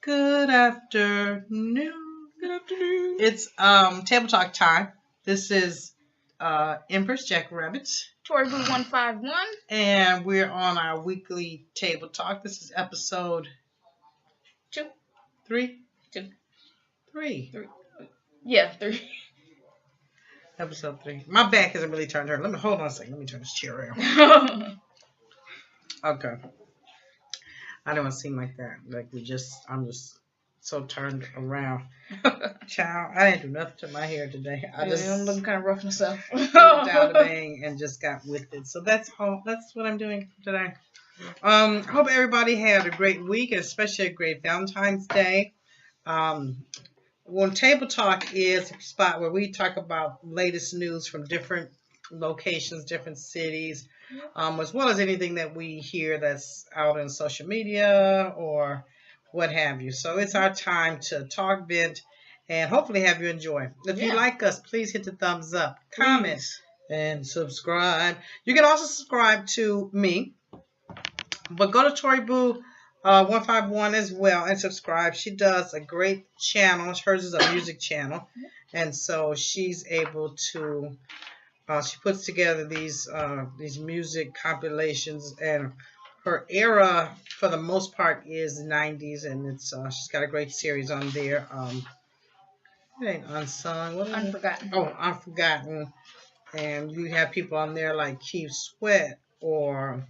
Good afternoon. Good afternoon. It's table talk time. This is Empress Jackrabbit, Tori Boo 151. and we're on our weekly table talk. This is episode Two. three. Two. Three. Yeah, 3. Episode 3. My back hasn't really turned her. Let me hold on a second. Let me turn this chair around. Okay. I didn't want to seem like that. I'm just so turned around. Child, I didn't do nothing to my hair today. I'm looking kind of rough myself. Down the bang and just got with it. So that's all. That's what I'm doing today. I hope everybody had a great week, and especially a great Valentine's Day. Table Talk is a spot where we talk about latest news from different locations, different cities, as well as anything that we hear that's out in social media or what have you. So it's our time to talk, vent, and hopefully have you enjoy. If you like us, please hit the thumbs up, comment, and subscribe. You can also subscribe to me, but go to Tori Boo 151 as well and subscribe. She does a great channel. Hers is a music channel, and so she's able to. She puts together these music compilations, and her era for the most part is the 90s, and it's she's got a great series on there. It ain't unsung. What is Unforgotten. It? Oh, Unforgotten. And you have people on there like Keith Sweat or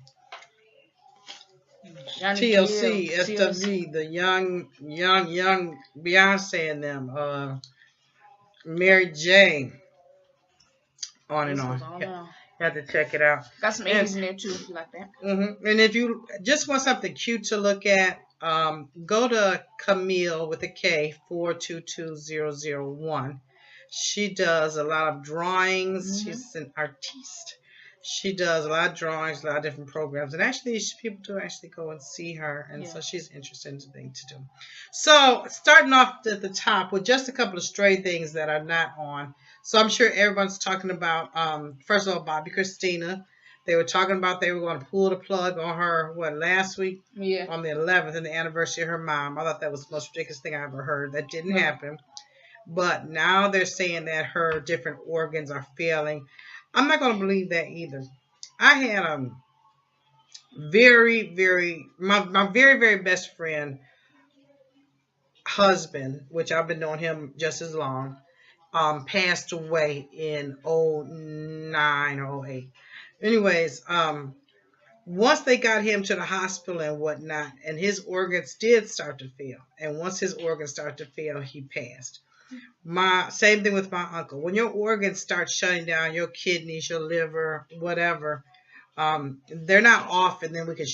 TLC, SWV, the young Beyonce and them, Mary J. On and on. You have to check it out. Got some 80s in there too if you like that. And if you just want something cute to look at, go to Camille with a K 422001. She does a lot of drawings. She's an artiste. She does a lot of drawings, a lot of different programs, and actually people do actually go and see her, and so she's interested in things to do. So starting off at the top with just a couple of stray things that are not on. So I'm sure everyone's talking about, first of all, Bobby Christina. They were talking about they were going to pull the plug on her, last week? Yeah. On the 11th, and the anniversary of her mom. I thought that was the most ridiculous thing I ever heard. That didn't happen. But now they're saying that her different organs are failing. I'm not going to believe that either. I had my very, very best friend husband, which I've been knowing him just as long, passed away in 09 or 08. Anyways, once they got him to the hospital and whatnot, and his organs did start to fail. And once his organs started to fail, he passed. Same thing with my uncle. When your organs start shutting down, your kidneys, your liver, whatever, they're not off, and then we can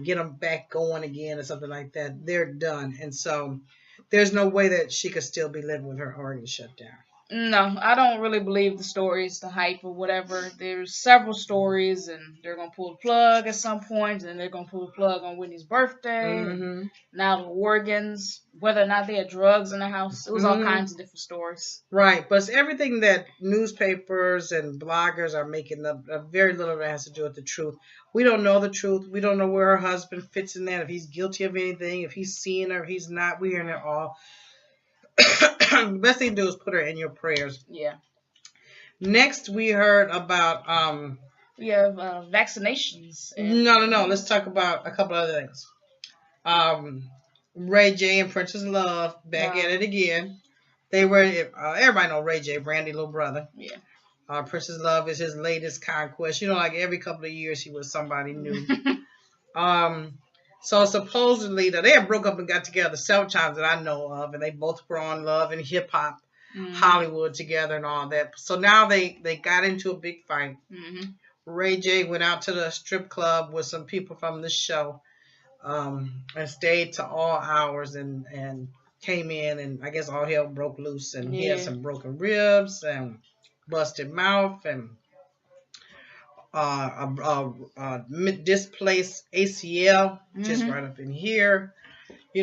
get them back going again or something like that. They're done, and so there's no way that she could still be living with her organs shut down. No, I don't really believe the stories, the hype or whatever. There's several stories, and they're going to pull the plug at some point, and they're going to pull the plug on Whitney's birthday. Now the organs, whether or not they had drugs in the house, it was all kinds of different stories. Right, but it's everything that newspapers and bloggers are making up. Very little that has to do with the truth. We don't know the truth. We don't know where her husband fits in that, if he's guilty of anything, if he's seeing her, if he's not. We're hearing it all. The best thing to do is put her in your prayers. Yeah. Next, we heard about we have vaccinations. No. Let's talk about a couple other things. Ray J and Princess Love back at it again. They were everybody know Ray J, Brandy's little brother. Yeah. Princess Love is his latest conquest. You know, like every couple of years he was somebody new. So supposedly they had broke up and got together several times that I know of, and they both were on Love and Hip Hop, Hollywood together and all that. So now they got into a big fight. Ray J went out to the strip club with some people from the show, and stayed to all hours and came in, and I guess all hell broke loose, and he had some broken ribs and busted mouth and displaced ACL, just right up in here,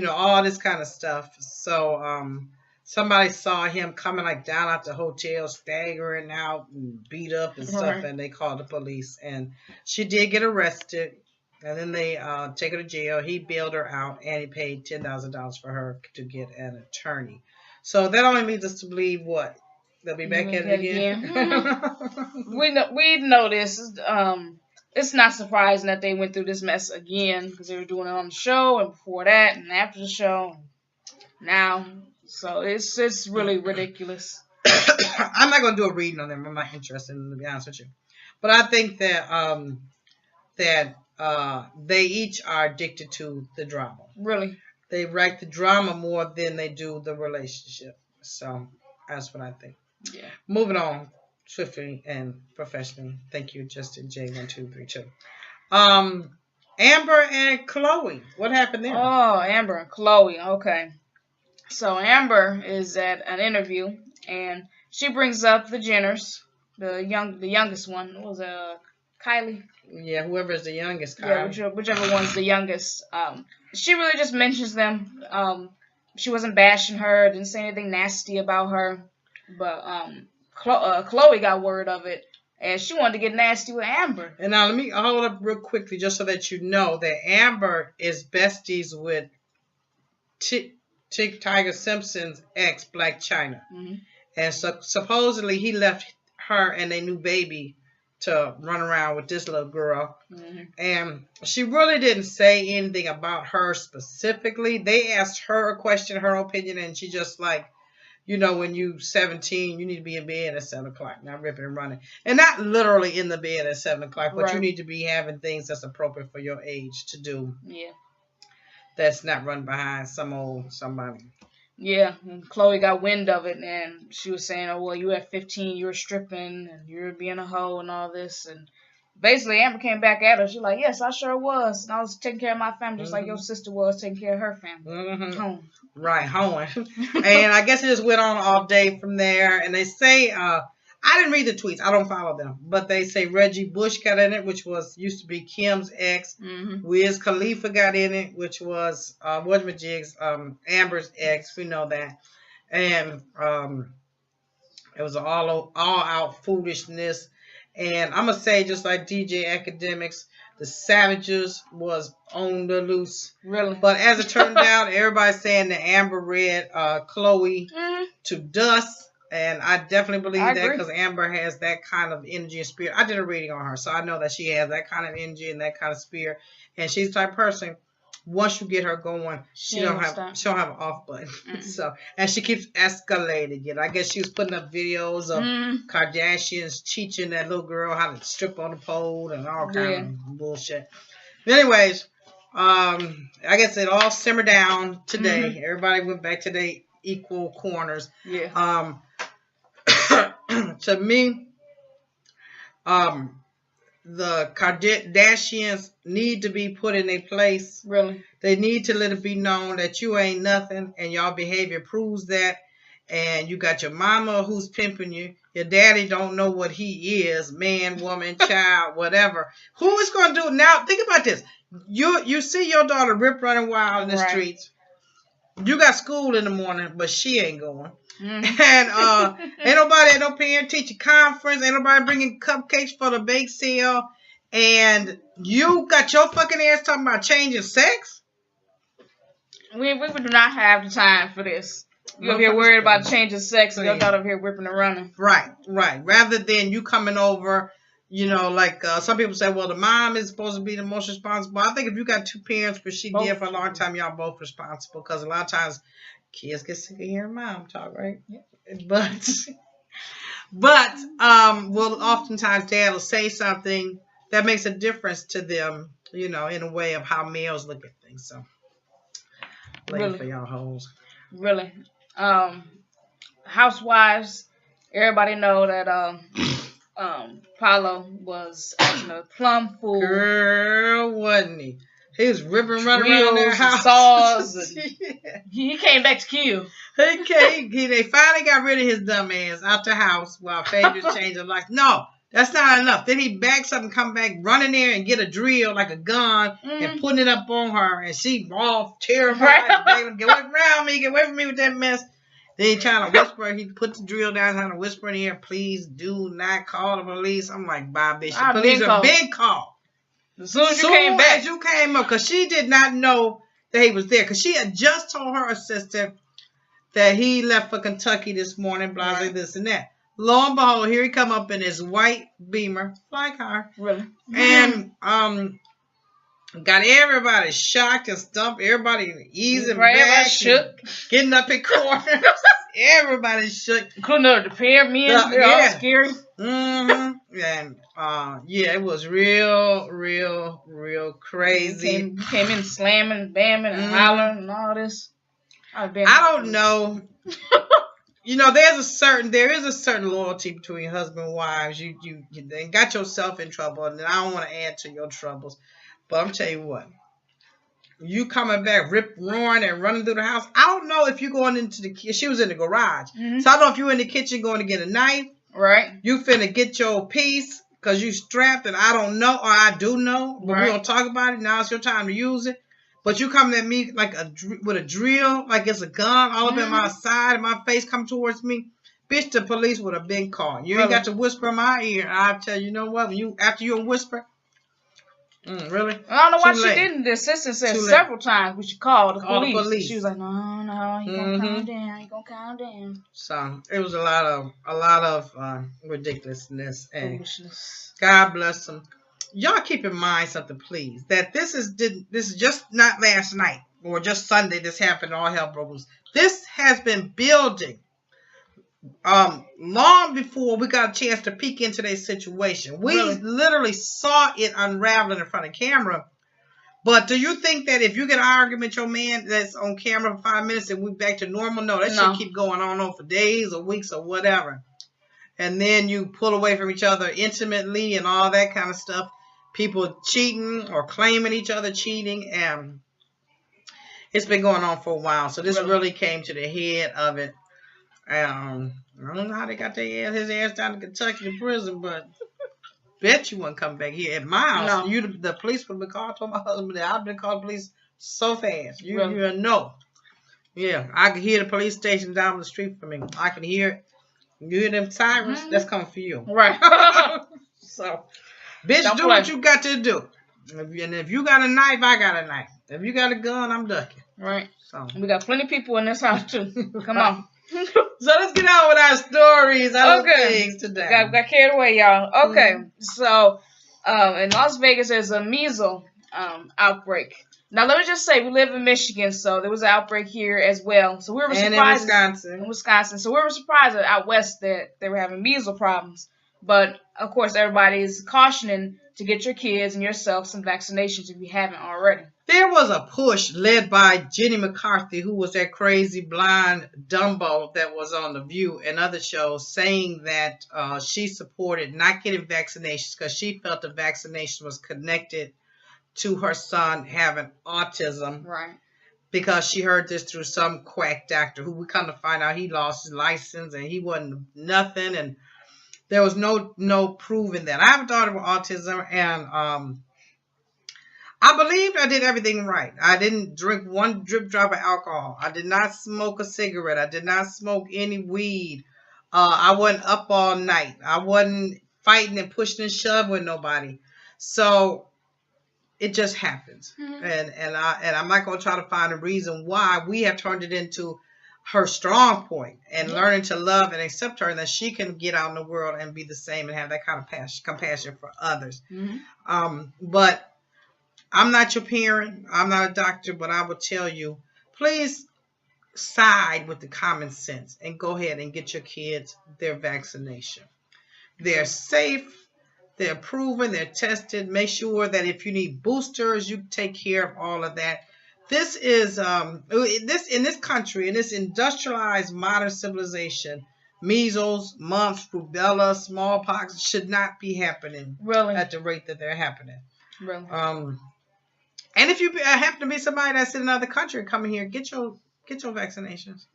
all this kind of stuff. So somebody saw him coming like down out the hotel, staggering out and beat up and stuff, and they called the police, and she did get arrested. And then they take her to jail. He bailed her out, and he paid $10,000 for her to get an attorney. So that only leads us to believe what? They'll be back at it again. we know this. It's not surprising that they went through this mess again because they were doing it on the show and before that and after the show. Now, so it's really ridiculous. I'm not gonna do a reading on them. I'm not interested in, to be honest with you. But I think that they each are addicted to the drama. Really, they write the drama more than they do the relationship. So that's what I think. Yeah. Moving on swiftly and professionally. Thank you, Justin J1232. Amber and Khloe. What happened there? Oh, Amber and Khloe. Okay. So Amber is at an interview and she brings up the Jenners, the youngest one. What was Kylie? Yeah, whoever's the youngest. Kylie. Yeah, whichever one's the youngest. She really just mentions them. She wasn't bashing her, didn't say anything nasty about her, but Khloe got word of it, and she wanted to get nasty with Amber. And now let me hold up real quickly, just so that you know that Amber is besties with Tiger Simpson's ex, Black China. Mm-hmm. And so supposedly he left her and their new baby to run around with this little girl. Mm-hmm. And she really didn't say anything about her specifically. They asked her a question, her opinion, and she just like, you know, when you 17, you need to be in bed at 7 o'clock, not ripping and running. And not literally in the bed at 7 o'clock, but right. You need to be having things that's appropriate for your age to do. Yeah. That's not run behind somebody. Yeah, and Khloe got wind of it, and she was saying, "Oh well, you at 15, you were stripping, and you were being a hoe, and all this." And basically, Amber came back at her. She's like, "Yes, I sure was, and I was taking care of my family just like your sister was taking care of her family." Mm-hmm. Home. Right, hoeing. And I guess it just went on all day from there. And they say, I didn't read the tweets. I don't follow them. But they say Reggie Bush got in it, which used to be Kim's ex. Mm-hmm. Wiz Khalifa got in it, which was Amber's ex. We know that. And it was all out foolishness. And I'm going to say, just like DJ Academics, the Savages was on the loose. Really? But as it turned out, everybody's saying that Amber read Khloe to dust. And I definitely believe that because Amber has that kind of energy and spirit. I did a reading on her, so I know that she has that kind of energy and that kind of spirit. And she's the type of person, once you get her going, she don't have an off button. Mm-hmm. So, and she keeps escalating it. I guess she was putting up videos of Kardashians teaching that little girl how to strip on the pole and all kind of bullshit. But anyways, I guess it all simmered down today. Mm-hmm. Everybody went back to their equal corners. Yeah. To me, the Kardashians need to be put in a place. Really? They need to let it be known that you ain't nothing and y'all behavior proves that. And you got your mama who's pimping you. Your daddy don't know what he is, man, woman, child, whatever. Who is going to do it now? Think about this. You see your daughter rip running wild in the streets. You got school in the morning, but she ain't going. Mm-hmm. And ain't nobody at no parent teacher conference. Ain't nobody bringing cupcakes for the bake sale. And you got your fucking ass talking about changing sex? We do not have the time for this. You over here worried about changing sex and your daughter over here whipping and running. Right. Rather than you coming over, you know, like some people say, well, the mom is supposed to be the most responsible. I think if you got two parents, which she did for a long time, y'all both responsible. Because a lot of times kids get sick of hearing mom talk, right? Yeah. But well, oftentimes dad will say something that makes a difference to them, you know, in a way of how males look at things. So, really? For y'all hoes. Really. Housewives, everybody know that Paulo was acting a plum fool. Girl, wasn't he? He was ripping running around their house. Saws and he came back to kill. They finally got rid of his dumb ass out the house while Phaedra's changing life. No, that's not enough. Then he backs up and come back, run in there and get a drill like a gun and putting it up on her. And she all terrified. Right. Get away from me with that mess. Then he trying to whisper. He put the drill down, trying to whisper in the ear, please do not call the police. I'm like, Bob, bitch, the police are been called. As soon as you came back. As you came up, because she did not know that he was there. Because she had just told her assistant that he left for Kentucky this morning, blah, blah, this and that. Lo and behold, here he come up in his white Beamer, fly car. Really? And got everybody shocked and stumped. Everybody easing back. Shook. Getting up in corners. Everybody shook. Including the pair men. They're all scary. Mm-hmm. And it was real crazy. Came in slamming, bamming, and hollering and all this. I don't know. There is a certain loyalty between husband and wives. You got yourself in trouble, and I don't want to add to your troubles. But I'm telling you what, you coming back, roaring and running through the house. I don't know if you're going into the kitchen. She was in the garage. Mm-hmm. So I don't know if you're in the kitchen going to get a knife. Right. You finna get your piece because you strapped, and I don't know, or I do know, but we don't talk about it. Now it's your time to use it. But you coming at me like with a drill, like it's a gun all up in my side, and my face come towards me. Bitch, the police would have been called. You ain't got to whisper in my ear. I'll tell you, know what? After you whisper, really? I don't know why she didn't. The assistant said several times we should call the police. She was like, no, he gonna calm down. He gonna calm down. So it was a lot of ridiculousness and foolishness. God bless them. Y'all keep in mind something, please. That this is just not last night or just Sunday. This happened. All hell broke loose. This has been building long before we got a chance to peek into their situation. We literally saw it unraveling in front of camera. But do you think that if you get an argument with your man that's on camera for 5 minutes and we back to normal? No, that should keep going on for days or weeks or whatever. And then you pull away from each other intimately and all that kind of stuff. People cheating or claiming each other cheating. And it's been going on for a while. So this really came to the head of it. I don't know how they got his ass down to Kentucky to prison, but bet you wouldn't come back here at my house. No. The police would have been called. I told my husband that I've been called the police so fast. You know. Yeah, I can hear the police station down the street from me. I can hear it. You hear them sirens? That's coming for you. Right. So, bitch, do what you got to do. And if you got a knife, I got a knife. If you got a gun, I'm ducking. Right. So we got plenty of people in this house too. Come on. So let's get on with our stories. Other things today. Got carried away, y'all. Okay. So in Las Vegas, there's a measles outbreak. Now, let me just say, we live in Michigan, so there was an outbreak here as well. So we were surprised. And in Wisconsin. So we were surprised out west that they were having measles problems. But, of course, everybody is cautioning to get your kids and yourself some vaccinations if you haven't already. There was a push led by Jenny McCarthy, who was that crazy blind Dumbo that was on The View and other shows, saying that she supported not getting vaccinations because she felt the vaccination was connected to her son having autism. Right. Because she heard this through some quack doctor who we come to find out he lost his license and he wasn't nothing, and there was no proving that. I have a daughter with autism, and I believed I did everything right. I didn't drink one drip drop of alcohol. I did not smoke a cigarette. I did not smoke any weed. I wasn't up all night. I wasn't fighting and pushing and shoving with nobody. So it just happens. Mm-hmm. And I'm not going to try to find a reason why. We have turned it into her strong point and learning to love and accept her, and that she can get out in the world and be the same and have that kind of compassion for others. Mm-hmm. But I'm not your parent. I'm not a doctor, but I will tell you, please side with the common sense and go ahead and get your kids their vaccination. They're safe. They're proven, they're tested. Make sure that if you need boosters, you take care of all of that. This is in this country, in this industrialized modern civilization, measles, mumps, rubella, smallpox should not be happening at the rate that they're happening. Really. And if you happen to be somebody that's in another country coming here, get your vaccinations,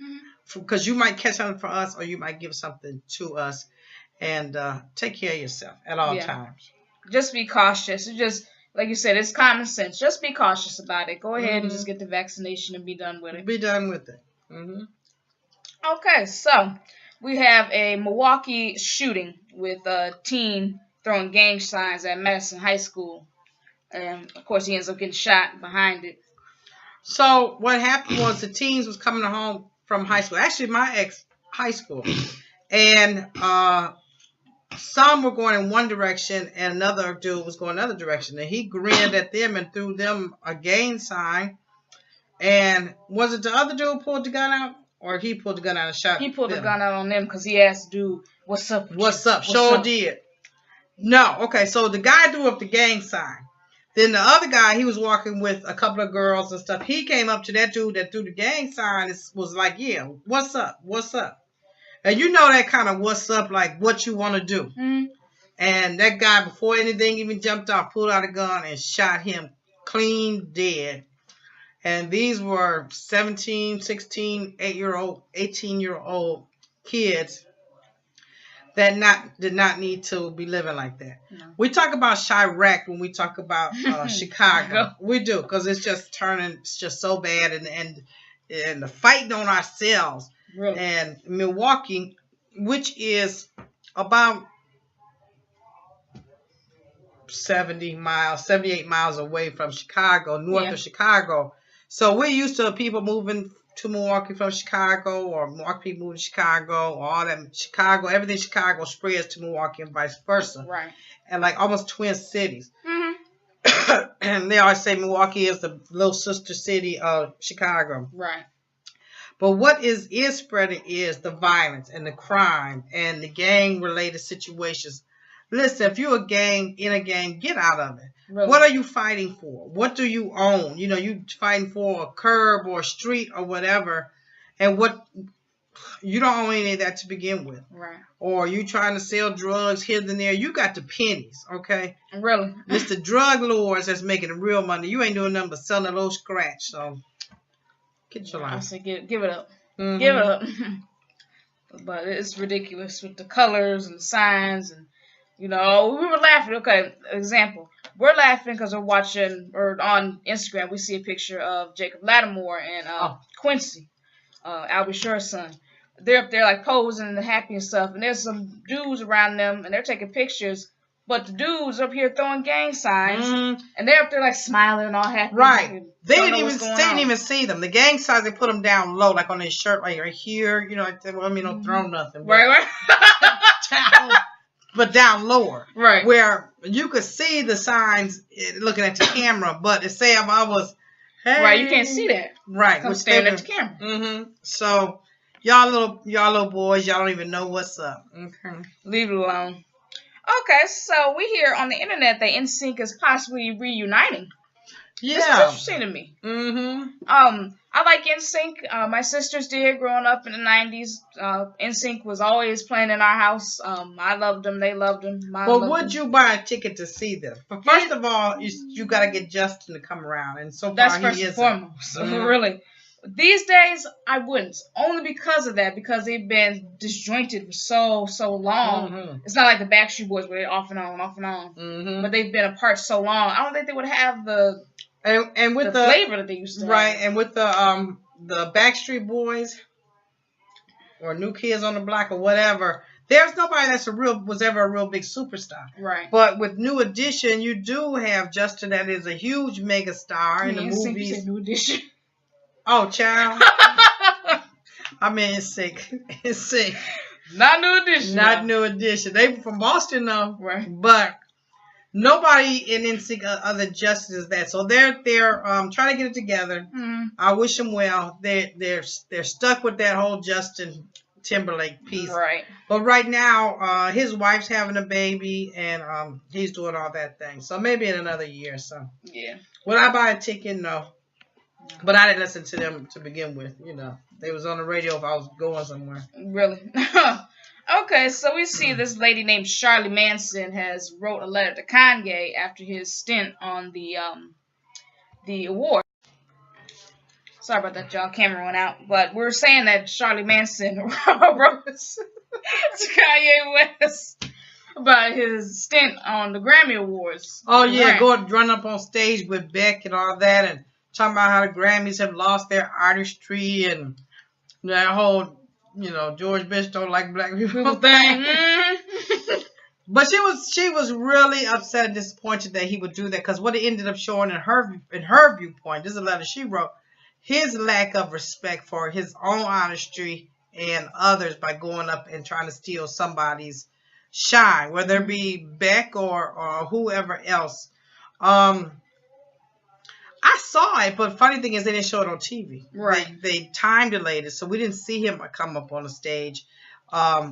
because you might catch something for us, or you might give something to us. And take care of yourself at all times. Just be cautious. It's just, like you said, it's common sense. Just be cautious about it. Go ahead and just get the vaccination and be done with it. Be done with it. Mm-hmm. Okay, so we have a Milwaukee shooting with a teen throwing gang signs at Madison High School. And of course, he ends up getting shot behind it. So what happened was the teens was coming home from high school. Actually, my ex high school, and some were going in one direction, and another dude was going another direction. And he grinned at them and threw them a gang sign. And was it the other dude pulled the gun out, or he pulled the gun out and shot? He pulled them? the gun out on them because he asked the dude, "What's up? What's up?" Sure did. No, okay. So the guy threw up the gang sign. Then the other guy, he was walking with a couple of girls and stuff. He came up to that dude that threw the gang sign and was like, "Yeah, what's up? What's up?" And you know that kind of what's up, like what you want to do. Mm-hmm. And that guy, before anything even jumped off, pulled out a gun and shot him clean dead. And these were 17, 16, 8-year-old, 18-year-old kids that did not need to be living like that. No. We talk about Chirac when we talk about Chicago. We do, because it's just so bad, and the fighting on ourselves. Really? And Milwaukee, which is about 78 miles away from Chicago, north of Chicago. So we're used to people moving to Milwaukee from Chicago, or Milwaukee people moving to Chicago, or all that Chicago, everything Chicago spreads to Milwaukee and vice versa. Right. And like almost twin cities. Mm-hmm. And they always say Milwaukee is the little sister city of Chicago. Right. But what is spreading is the violence and the crime and the gang-related situations. Listen, if you're in a gang, get out of it. Really? What are you fighting for? What do you own? You know, you fighting for a curb or a street or whatever, and you don't own any of that to begin with. Right. Or you trying to sell drugs here and there. You got the pennies, okay? Really? It's the drug lords that's making the real money. You ain't doing nothing but selling a little scratch. So get your life. I say give it up. Mm-hmm. Give it up. But it's ridiculous with the colors and the signs and. You know, we were laughing. Okay, example. We're laughing because we're watching, or on Instagram, we see a picture of Jacob Lattimore and Quincy, Albie Shure's son. They're up there like posing and happy and stuff, and there's some dudes around them, and they're taking pictures. But the dudes up here throwing gang signs, and they're up there like smiling and all happy. Right. They didn't even see them. The gang signs, they put them down low, like on their shirt, like right here. You know, don't throw nothing. Right. But down lower, right, where you could see the signs looking at the camera, but to say if I was, hey, right, you can't see that, right, we're staring at the camera. Mm-hmm. So y'all little boys, y'all don't even know what's up. Okay, leave it alone. Okay, so we hear on the internet that NSYNC is possibly reuniting. Yeah, this is interesting to me. Mm-hmm. I like NSYNC. My sisters did growing up in the 90s. NSYNC was always playing in our house. I loved them. They loved them. Well, would you buy a ticket to see them? But first of all, you got to get Justin to come around. And so far, he isn't. That's first and foremost. Mm-hmm. Really. These days, I wouldn't. Only because of that. Because they've been disjointed for so long. Mm-hmm. It's not like the Backstreet Boys where they're off and on. Mm-hmm. But they've been apart so long. I don't think they would have the... And with the flavor that they used to have. Right, and with the Backstreet Boys or New Kids on the Block or whatever, there's nobody was ever a real big superstar. Right. But with New Edition, you do have Justin that is a huge mega star in the movies. You said New Edition. Oh, child. I mean, it's sick. It's sick. Not New Edition. Not New Edition. They from Boston though. Right. But nobody in NSYNC other Justin is that. So they're trying to get it together. Mm-hmm. I wish them well. They're stuck with that whole Justin Timberlake piece. Right. But right now, his wife's having a baby and he's doing all that thing. So maybe in another year or so. Yeah. Would I buy a ticket? No. But I didn't listen to them to begin with. You know, they was on the radio if I was going somewhere. Really? Okay, so we see this lady named Charlie Manson has wrote a letter to Kanye after his stint on the award. Sorry about that, y'all. Camera went out. But we're saying that Charlie Manson wrote to Kanye West about his stint on the Grammy Awards. Oh, yeah, run up on stage with Beck and all that and talking about how the Grammys have lost their artistry and that whole... You know, George Bush don't like black people thing. But she was really upset and disappointed that he would do that, because what it ended up showing in her viewpoint, this is a letter she wrote, his lack of respect for his own honesty and others by going up and trying to steal somebody's shine, whether it be Beck or whoever else. I saw it, but funny thing is they didn't show it on TV. Right. They time delayed it, so we didn't see him come up on the stage.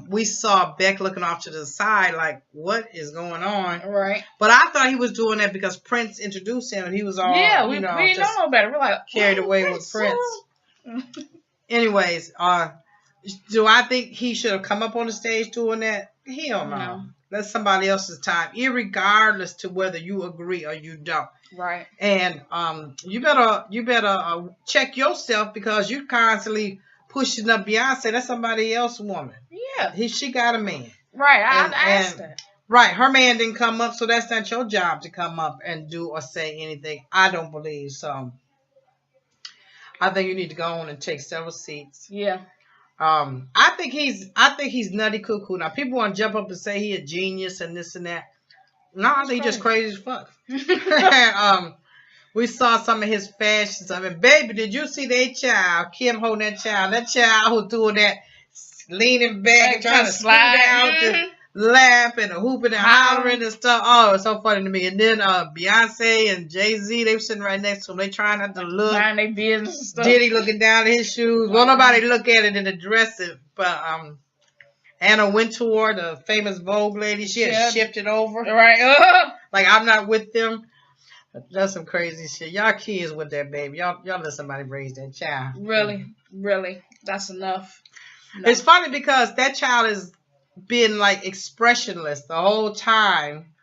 We saw Beck looking off to the side like, what is going on? Right. But I thought he was doing that because Prince introduced him and he was all, we didn't know no better. We're like, carried away with Prince. Anyways, do I think he should have come up on the stage doing that? Hell no. That's somebody else's time, irregardless to whether you agree or you don't. Right. And you better check yourself, because you're constantly pushing up Beyonce. That's somebody else's woman. Yeah. She got a man. Right. I asked that. Right. Her man didn't come up, so that's not your job to come up and do or say anything. I don't believe so. I think you need to go on and take several seats. Yeah. I think he's nutty cuckoo. Now people want to jump up and say he a genius and this and that. No, I think he's just crazy as fuck. And, we saw some of his fashions of it. Baby, did you see that child? Kim holding that child. That child who's doing that, leaning back and trying to slide out the lap and hooping and hollering and stuff. Oh, it's so funny to me. And then Beyonce and Jay-Z, they were sitting right next to him. They trying not to look. Mind their business. Diddy looking down at his shoes. Well, nobody look at it and address it. But Anna Wintour, the famous Vogue lady, she had shifted over. Right. Like, I'm not with them. That's some crazy shit. Y'all kids with that baby. Y'all let somebody raise that child. Really. That's enough. No. It's funny because that child has been like expressionless the whole time.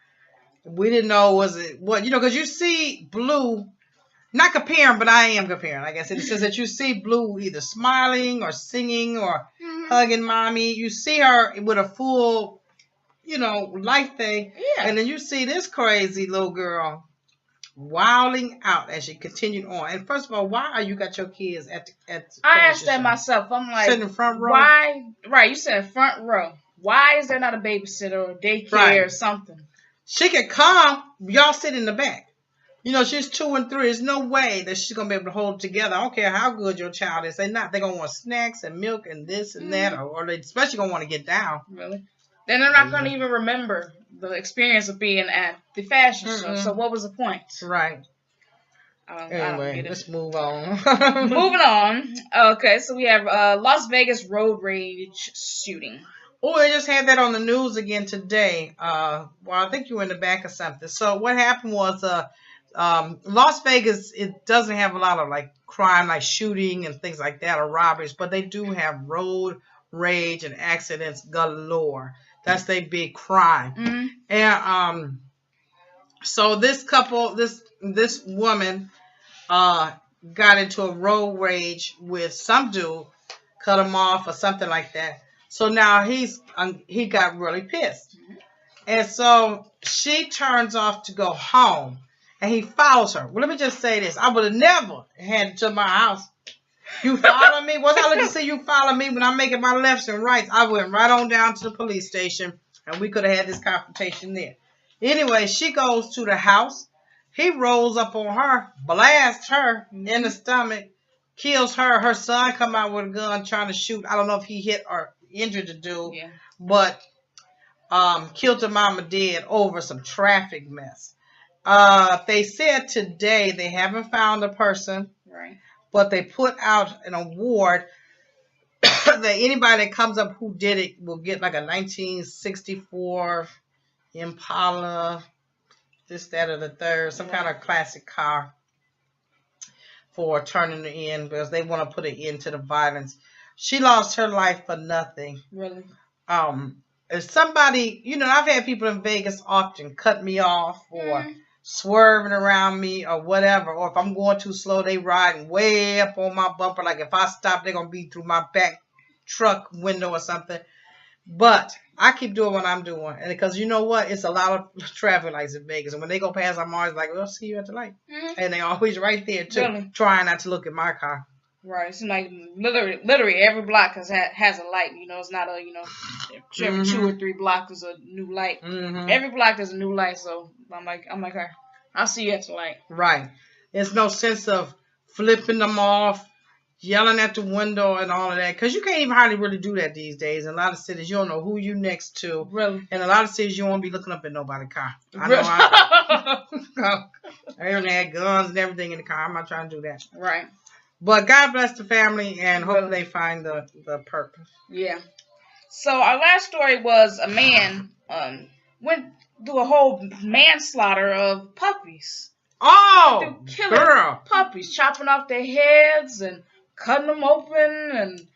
We didn't know because you see Blue, not comparing, but I am comparing. I guess it says that you see Blue either smiling or singing or hugging mommy. You see her with a full, life thing. Yeah. And then you see this crazy little girl wilding out as she continued on. And first of all, why are you got your kids at I asked that myself. I'm like, sitting in the front row? Why? Right, you said front row. Why is there not a babysitter or daycare or something? She could come. Y'all sit in the back. She's 2 and 3. There's no way that she's gonna be able to hold it together. I don't care how good your child is. They're not. They're gonna want snacks and milk and this and that, or they especially gonna want to get down. Really? Then they're not gonna even remember the experience of being at the fashion show. So what was the point? Right. Anyway, let's move on. Moving on. Okay, so we have Las Vegas road rage shooting. Oh, they just had that on the news again today. Well, I think you were in the back of something. So what happened was Las Vegas, it doesn't have a lot of like crime, like shooting and things like that, or robberies, but they do have road rage and accidents galore. That's their big crime. Mm-hmm. And so this couple, this woman got into a road rage with some dude, cut him off or something like that. So now he got really pissed. Mm-hmm. And so she turns off to go home. And he follows her. Well, let me just say this. I would have never had it to my house. You follow me? Once I look to see you follow me when I'm making my lefts and rights, I went right on down to the police station, and we could have had this confrontation there. Anyway, she goes to the house. He rolls up on her, blasts her in the stomach, kills her. Her son come out with a gun trying to shoot. I don't know if he hit or injured the dude, but killed the mama dead over some traffic mess. They said today they haven't found a person, right? But they put out an award that anybody that comes up who did it will get like a 1964 Impala, this, that, or the third, some kind of classic car for turning it in because they want to put an end to the violence. She lost her life for nothing. Really? If somebody, I've had people in Vegas often cut me off or swerving around me or whatever, or if I'm going too slow, they riding way up on my bumper. Like if I stop, they're gonna be through my back truck window or something. But I keep doing what I'm doing, and because you know what, it's a lot of traffic lights in Vegas, and when they go past, I'm always like, "Well, see you at the light," and they're always right there too, trying not to look at my car. Right. It's like literally every block has a light. You know, it's not a every 2 or 3 blocks is a new light. Every block is a new light. So I'm like her. I'll see you at the light. Right. There's no sense of flipping them off, yelling at the window and all of that. Because you can't even hardly really do that these days. In a lot of cities, you don't know who you next to. Really? In a lot of cities, you won't be looking up at nobody's car. I know I even had guns and everything in the car. I'm not trying to do that. Right. But God bless the family and hopefully they find the purpose. Yeah. So our last story was a man went through a whole manslaughter of puppies. Oh, killing girl. Puppies, chopping off their heads and cutting them open and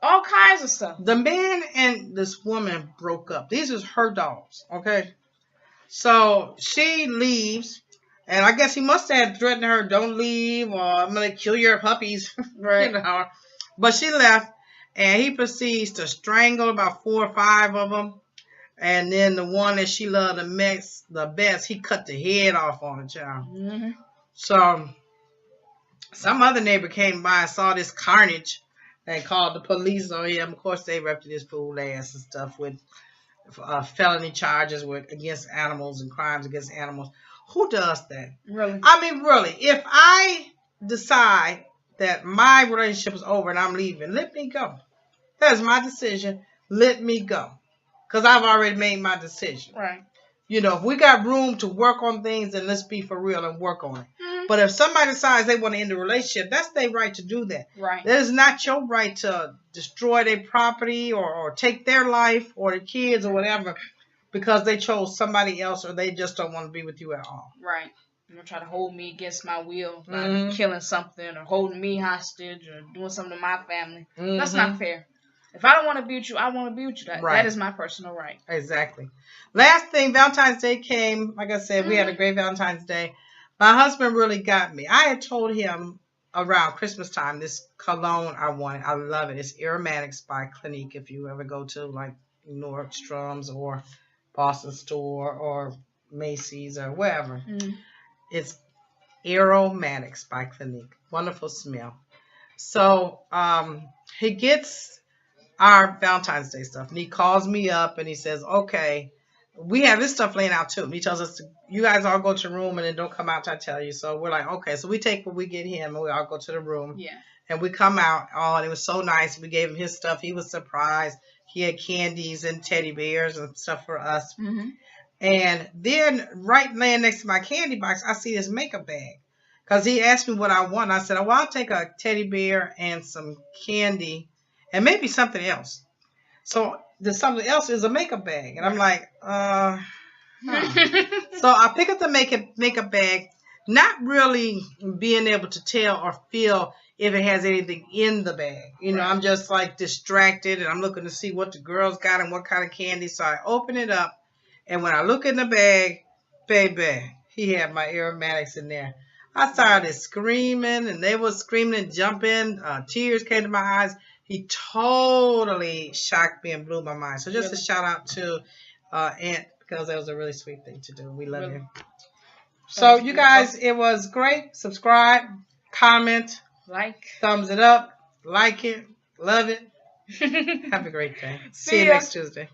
all kinds of stuff. The man and this woman broke up. These are her dogs, okay? So she leaves, and I guess he must have threatened her, don't leave, or I'm going to kill your puppies. Right. But she left, and he proceeds to strangle about 4 or 5 of them. And then the one that she loved the best, he cut the head off on the child. So some other neighbor came by and saw this carnage and called the police on him. Of course, they arrested his fool ass and stuff with felony charges against animals and crimes against animals. Who does that? Really? I mean, really, if I decide that my relationship is over and I'm leaving, let me go. That's my decision. Let me go. Because I've already made my decision. Right. You know, if we got room to work on things, then let's be for real and work on it. But if somebody decides they want to end the relationship, that's their right to do that. Right. That is not your right to destroy their property or take their life or their kids or whatever because they chose somebody else or they just don't want to be with you at all. Right. You're going to try to hold me against my will by killing something or holding me hostage or doing something to my family. That's not fair. If I don't want to be with you, I want to be with you. That is my personal right. Exactly. Last thing, Valentine's Day came. Like I said, we had a great Valentine's Day. My husband really got me. I had told him around Christmas time, this cologne I wanted. I love it. It's Aromatics by Clinique. If you ever go to like Nordstrom's or Boston Store or Macy's or wherever. It's Aromatics by Clinique. Wonderful smell. So he gets our Valentine's Day stuff. And he calls me up and he says, okay, we have this stuff laying out too. And he tells us, you guys all go to the room and then don't come out till I tell you. So we're like, okay. So we take what we get him and we all go to the room. Yeah. And we come out. Oh, and it was so nice. We gave him his stuff. He was surprised. He had candies and teddy bears and stuff for us. And then right laying next to my candy box, I see this makeup bag. Because he asked me what I want. I said, well, I'll take a teddy bear and some candy. And maybe something else. So the something else is a makeup bag. And I'm like, So I pick up the makeup bag, not really being able to tell or feel if it has anything in the bag. You know, I'm just like distracted and I'm looking to see what the girls got and what kind of candy. So I open it up. And when I look in the bag, baby, he had my aromatics in there. I started screaming and they were screaming and jumping. Tears came to my eyes. He totally shocked me and blew my mind. So just a shout out to Aunt because that was a really sweet thing to do. We love you. So you guys, it was great. Subscribe, comment, thumbs it up, like it, love it. Have a great day. See you next Tuesday.